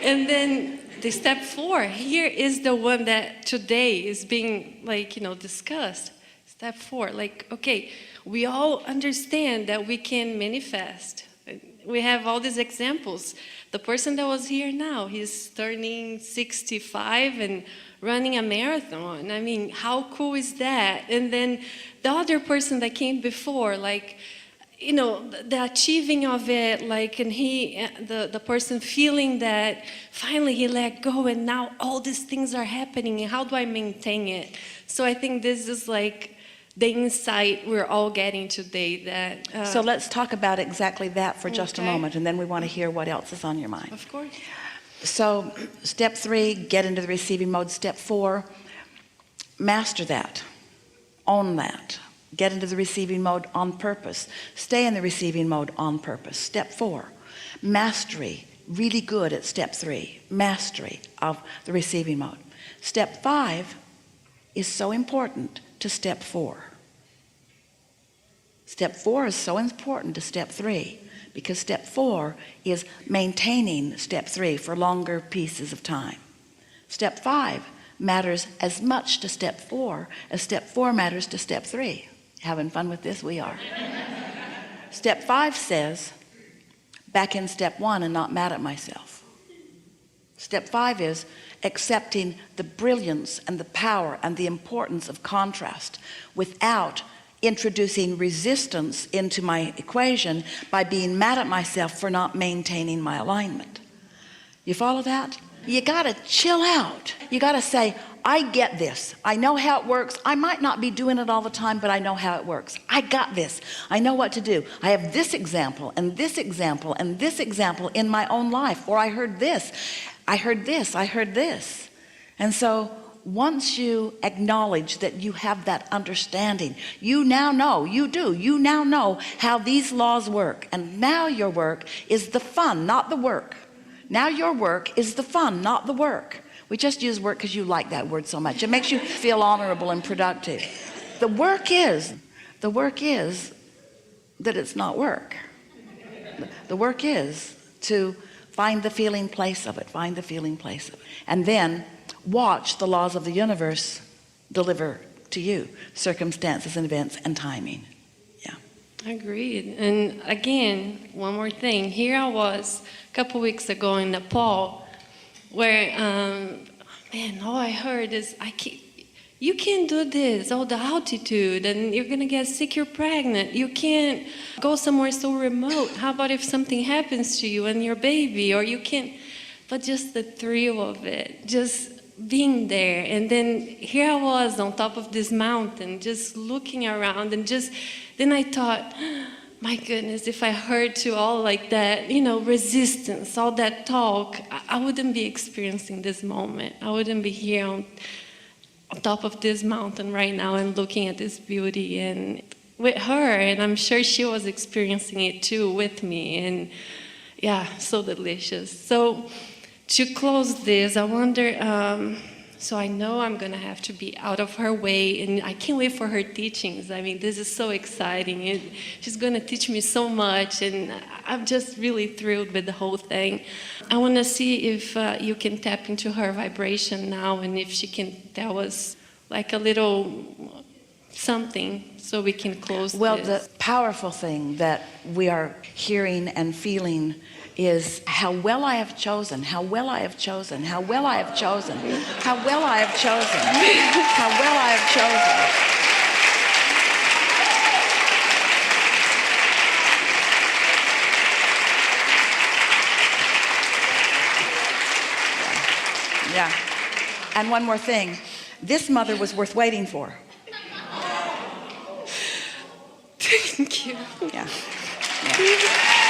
And then the step 4, here is the one that today is being discussed. Step 4, okay, we all understand that we can manifest. We have all these examples. The person that was here now, he's turning 65 and running a marathon. I mean, how cool is that? And then the other person that came before, the achieving of it, and the person feeling that finally he let go and now all these things are happening, and how do I maintain it? So I think this is the insight we're all getting today. That so let's talk about exactly that for just a moment, and then we want to hear what else is on your mind. Of course. So step 3, get into the receiving mode. Step 4, master that, own that. Get into the receiving mode on purpose. Stay in the receiving mode on purpose. Step 4, mastery. Really good at step 3, mastery of the receiving mode. Step 5 is so important to step 4. Step 4 is so important to step 3 because step 4 is maintaining step 3 for longer pieces of time. Step 5 matters as much to step 4 as step 4 matters to step 3. Having fun with this? We are. Step 5 says, back in step 1 and not mad at myself. Step 5 is accepting the brilliance and the power and the importance of contrast without introducing resistance into my equation by being mad at myself for not maintaining my alignment. You follow that? You gotta chill out. You gotta say, I get this. I know how it works. I might not be doing it all the time, but I know how it works. I got this. I know what to do. I have this example and this example and this example in my own life. Or I heard this. I heard this. I heard this. And so once you acknowledge that you have that understanding, you now know, you now know how these laws work. And now your work is the fun, not the work. Now your work is the fun, not the work. We just use work because you like that word so much. It makes you feel honorable and productive. The work is that it's not work. The work is to find the feeling place of it, find the feeling place of it. And then watch the laws of the universe deliver to you circumstances and events and timing. Yeah. Agreed. And again, one more thing. Here I was a couple weeks ago in Nepal, where, all I heard is, you can't do this, all the altitude, and you're gonna get sick, you're pregnant, you can't go somewhere so remote. How about if something happens to you and your baby, or you can't, but just the thrill of it, just being there. And then here I was on top of this mountain, just looking around, and then I thought, my goodness, if I heard to all that, resistance, all that talk, I wouldn't be experiencing this moment. I wouldn't be here on top of this mountain right now and looking at this beauty and with her. And I'm sure she was experiencing it too with me. And yeah, so delicious. So to close this, I wonder, so I know I'm going to have to be out of her way, and I can't wait for her teachings. I mean, this is so exciting. She's going to teach me so much, and I'm just really thrilled with the whole thing. I want to see if you can tap into her vibration now, and if she can tell us a little something so we can close Well, this. The powerful thing that we are hearing and feeling is how well I have chosen, how well I have chosen, how well I have chosen, how well I have chosen, how well I have chosen. Yeah. And one more thing. This mother was worth waiting for. Thank you. Yeah. Yeah.